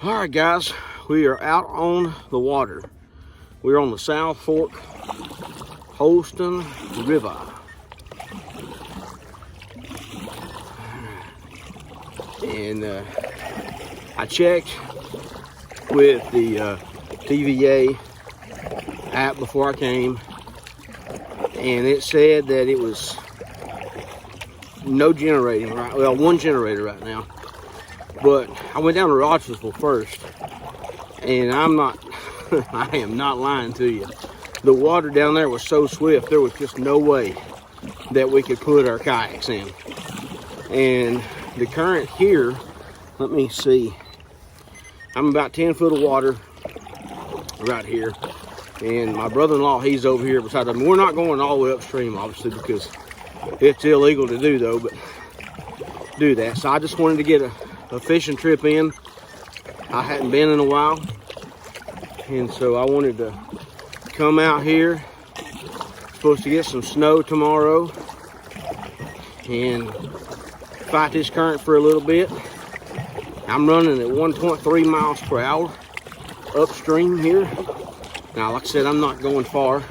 All right, guys, we are out on the water. We're on the South Fork Holston River. And I checked with the TVA app before I came, and it said that it was no generating, right? Well, one generator right now. But I went down to Rogersville first, and I am not lying to you. The water down there was so swift, there was just no way that we could put our kayaks in. And the current here, let me see, I'm about 10 foot of water right here. And my brother-in-law, he's over here beside me. We're not going all the way upstream, obviously, because it's illegal to do, though, but do that. So I just wanted to get a fishing trip in. I hadn't been in a while, and so I wanted to come out here. Supposed to get some snow tomorrow and fight this current for a little bit. I'm running at 1.3 miles per hour upstream here. Now, like I said, I'm not going far.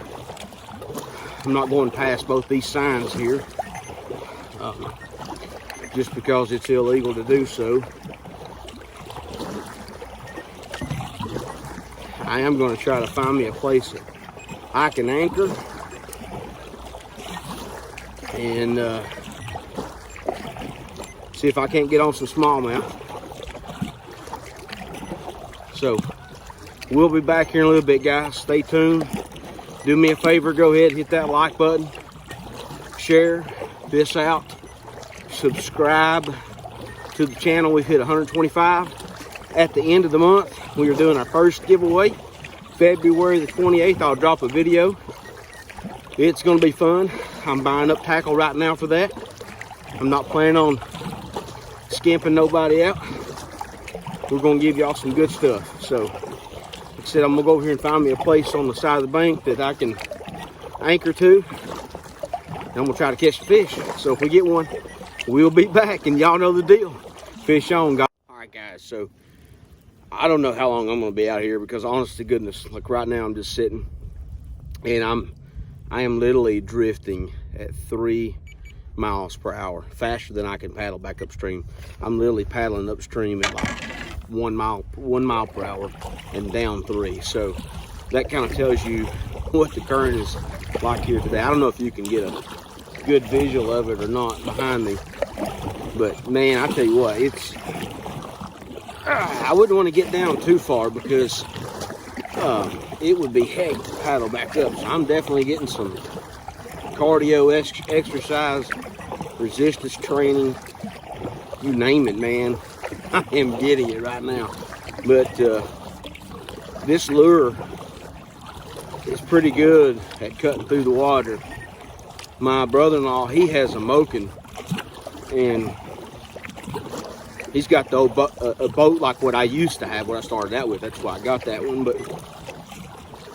I'm not going past both these signs here, just because it's illegal to do so. I am going to try to find me a place that I can anchor and see if I can't get on some smallmouth. So we'll be back here in a little bit, guys. Stay tuned. Do me a favor, go ahead and hit that like button, share this out, subscribe to the channel. We've hit 125. At the end of the month, we are doing our first giveaway. February the 28th, I'll drop a video. It's going to be fun. I'm buying up tackle right now for that. I'm not planning on skimping nobody out. We're going to give y'all some good stuff. So, like I said, I'm going to go over here and find me a place on the side of the bank that I can anchor to. And I'm going to try to catch a fish. So if we get one, we'll be back, and y'all know the deal. Fish on, guys. All right, guys, so I don't know how long I'm going to be out here, because honest to goodness, like right now I'm just sitting, and I am literally drifting at 3 miles per hour, faster than I can paddle back upstream. I'm literally paddling upstream at like 1 mile per hour and down 3. So that kind of tells you what the current is like here today. I don't know if you can get a good visual of it or not behind me, but man, I tell you what, it's I wouldn't want to get down too far, because it would be heck to paddle back up. So I'm definitely getting some cardio exercise, resistance training, you name it, man. I am getting it right now. But this lure is pretty good at cutting through the water. My brother-in-law, he has a Moken, and he's got the old a boat like what I used to have, what I started out with. That's why I got that one. But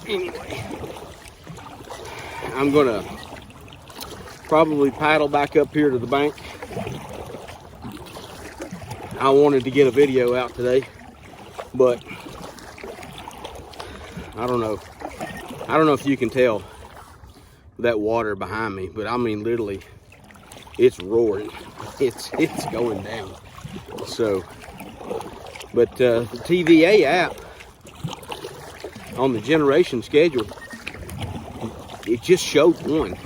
anyway, I'm gonna probably paddle back up here to the bank. I wanted to get a video out today, but I don't know. I don't know if you can tell that water behind me, but I mean, literally, it's roaring. It's going down. So, but the TVA app on the generation schedule, it just showed 1,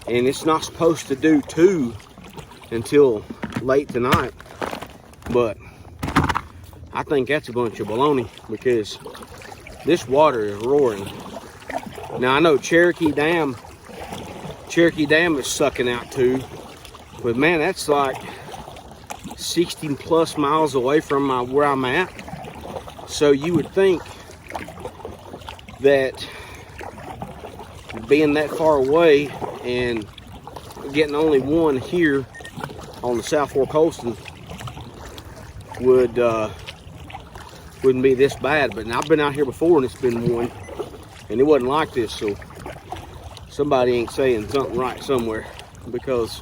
and it's not supposed to do 2 until late tonight. But I think that's a bunch of baloney, because this water is roaring. Now I know Cherokee Dam is sucking out too, but man, that's like 60 plus miles away from where I'm at. So you would think that being that far away and getting only 1 here on the South Fork Holston wouldn't be this bad. But I've been out here before and it's been 1, and it wasn't like this. So somebody ain't saying something right somewhere, because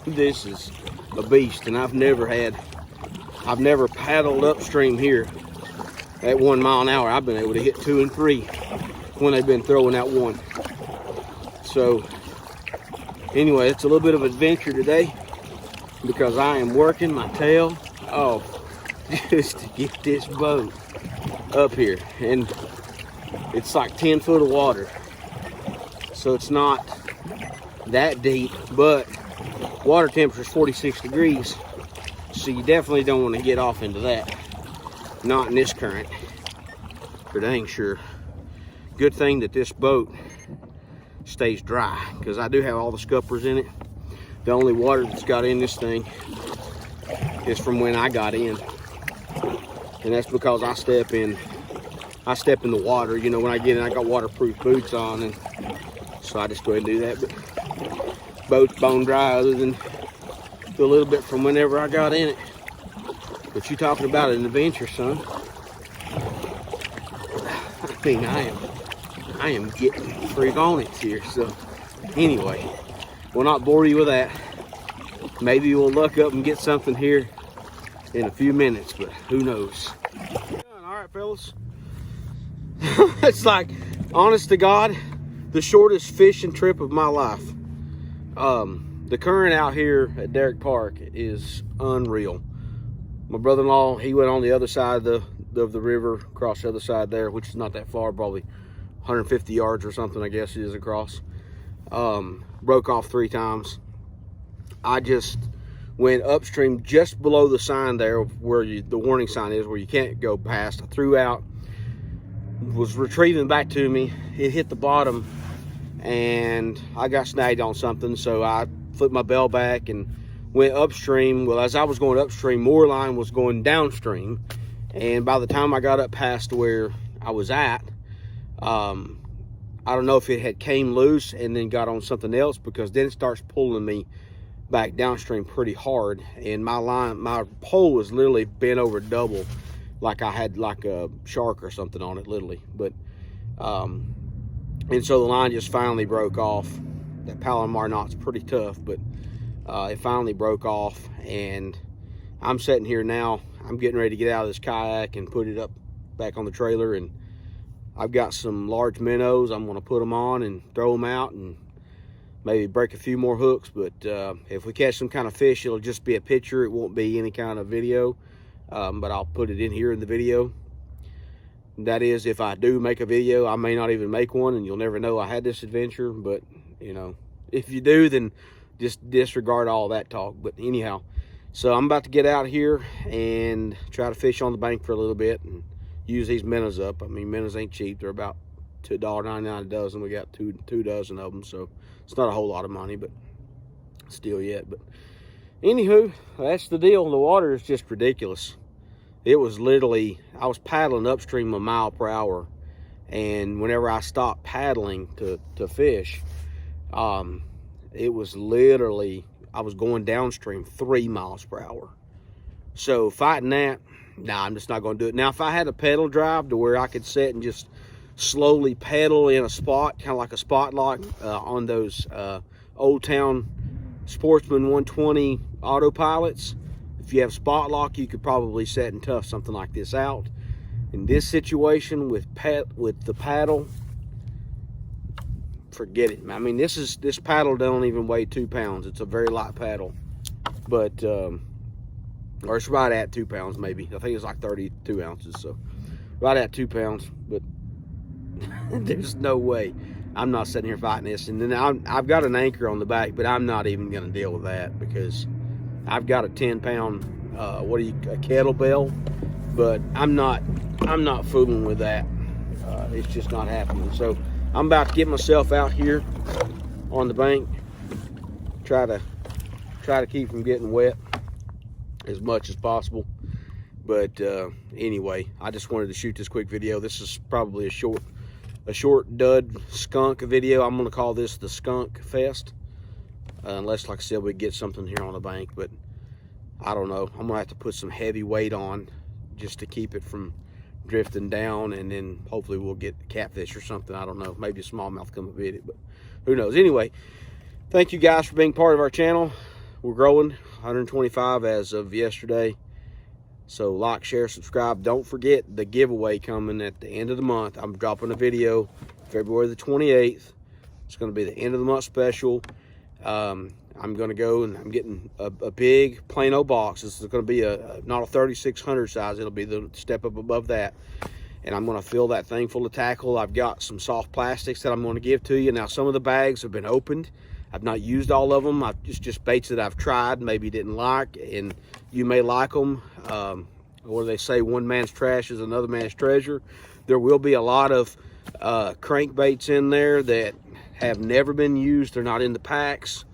this is a beast, and I've never had I've never paddled upstream here at 1 mile an hour. I've been able to hit 2 and 3 when they've been throwing that one. So anyway, it's a little bit of adventure today because I am working my tail off just to get this boat up here. And it's like 10 foot of water. So it's not that deep, but water temperature is 46 degrees. So you definitely don't want to get off into that. Not in this current, for dang sure. Good thing that this boat stays dry, because I do have all the scuppers in it. The only water that's got in this thing is from when I got in. And that's because I step in the water. You know, when I get in, I got waterproof boots on, and so I just go ahead and do that. But boat's bone dry other than a little bit from whenever I got in it. But you talking about an adventure, son. I mean, I am getting freak on it here. So anyway, we'll not bore you with that. Maybe we'll luck up and get something here in a few minutes, but who knows. All right, fellas. It's like, honest to God, the shortest fishing trip of my life. The current out here at Derrick Park is unreal. My brother-in-law, he went on the other side of the river, across the other side there, which is not that far, probably 150 yards or something, I guess it is across. Broke off 3 times. I just went upstream just below the sign there where the warning sign is, where you can't go past. I threw out, was retrieving back to me. It hit the bottom and I got snagged on something, so I flipped my bell back and went upstream. Well, as I was going upstream, more line was going downstream, and by the time I got up past where I was at, I don't know if it had came loose and then got on something else, because then it starts pulling me back downstream pretty hard, and my pole was literally bent over double, like I had like a shark or something on it, literally. But and so the line just finally broke off. That Palomar knot's pretty tough, but it finally broke off, and I'm sitting here now. I'm getting ready to get out of this kayak and put it up back on the trailer, and I've got some large minnows. I'm going to put them on and throw them out and maybe break a few more hooks. But if we catch some kind of fish, it'll just be a picture. It won't be any kind of video, but I'll put it in here in the video. That is, if I do make a video. I may not even make one, and you'll never know I had this adventure. But you know, if you do, then just disregard all that talk. But anyhow, so I'm about to get out here and try to fish on the bank for a little bit and use these minnows up. I mean, minnows ain't cheap. They're about $1.99 a dozen. We got two dozen of them, so it's not a whole lot of money, but still yet. But anywho, that's the deal. The water is just ridiculous. It was literally, I was paddling upstream 1 mile per hour, and whenever I stopped paddling to fish, it was literally, I was going downstream 3 miles per hour. So fighting that, nah, I'm just not going to do it. Now, if I had a pedal drive to where I could sit and just slowly pedal in a spot, kind of like a spot lock on those Old Town Sportsman 120 autopilots, if you have spot lock, you could probably set and tough something like this out. In this situation with the paddle, forget it. I mean, this paddle don't even weigh 2 pounds. It's a very light paddle, but or it's right at 2 pounds maybe. I think it's like 32 ounces, so right at 2 pounds. But there's no way I'm not sitting here fighting this. And then I've got an anchor on the back, but I'm not even going to deal with that, because I've got a 10-pound a kettlebell, but I'm not fooling with that. It's just not happening. So I'm about to get myself out here on the bank, try to keep from getting wet as much as possible. But anyway, I just wanted to shoot this quick video. This is probably a short dud skunk video. I'm going to call this the Skunk Fest, unless, like I said, we get something here on the bank. But I don't know. I'm going to have to put some heavy weight on just to keep it from drifting down, and then hopefully we'll get catfish or something. I don't know. Maybe a smallmouth come and hit it, but who knows. Anyway, thank you guys for being part of our channel. We're growing, 125 as of yesterday. So like, share, subscribe. Don't forget the giveaway coming at the end of the month. I'm dropping a video February the 28th. It's going to be the end of the month special. I'm going to go and I'm getting a big plain old box. This is going to be not a 3600 size. It'll be the step up above that. And I'm going to fill that thing full of tackle. I've got some soft plastics that I'm going to give to you. Now, some of the bags have been opened. I've not used all of them. Just baits that I've tried, maybe didn't like, and you may like them. Or they say one man's trash is another man's treasure. There will be a lot of crankbaits in there that have never been used. They're not in the packs.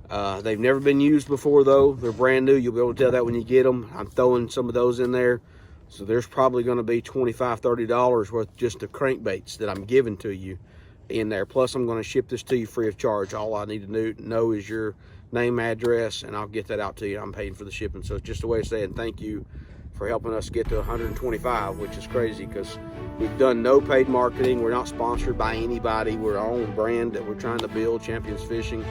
They've never been used before, though. They're brand new. You'll be able to tell that when you get them. I'm throwing some of those in there. So there's probably going to be $25, $30 worth just of crankbaits that I'm giving to you in there. Plus, I'm going to ship this to you free of charge. All I need to know is your name, address, and I'll get that out to you. I'm paying for the shipping. So it's just a way of saying thank you for helping us get to 125, which is crazy because we've done no paid marketing. We're not sponsored by anybody. We're our own brand that we're trying to build, Champions Fishing.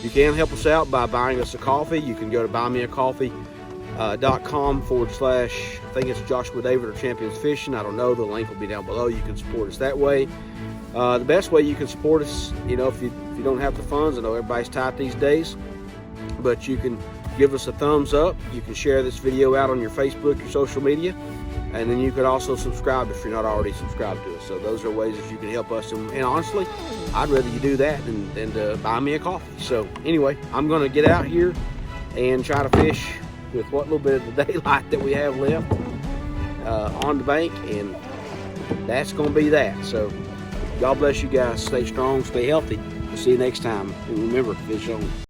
You can help us out by buying us a coffee. You can go to buymeacoffee.com / I think it's Joshua David or Champions Fishing. I don't know. The link will be down below. You can support us that way. The best way you can support us, you know, if you don't have the funds, I know everybody's tight these days, but you can give us a thumbs up. You can share this video out on your Facebook, your social media, and then you could also subscribe if you're not already subscribed to us. So those are ways that you can help us. And honestly, I'd rather you do that than to buy me a coffee. So anyway, I'm going to get out here and try to fish with what little bit of the daylight that we have left on the bank, and that's going to be that. So God bless you guys. Stay strong, stay healthy. We'll see you next time. And remember, fish on.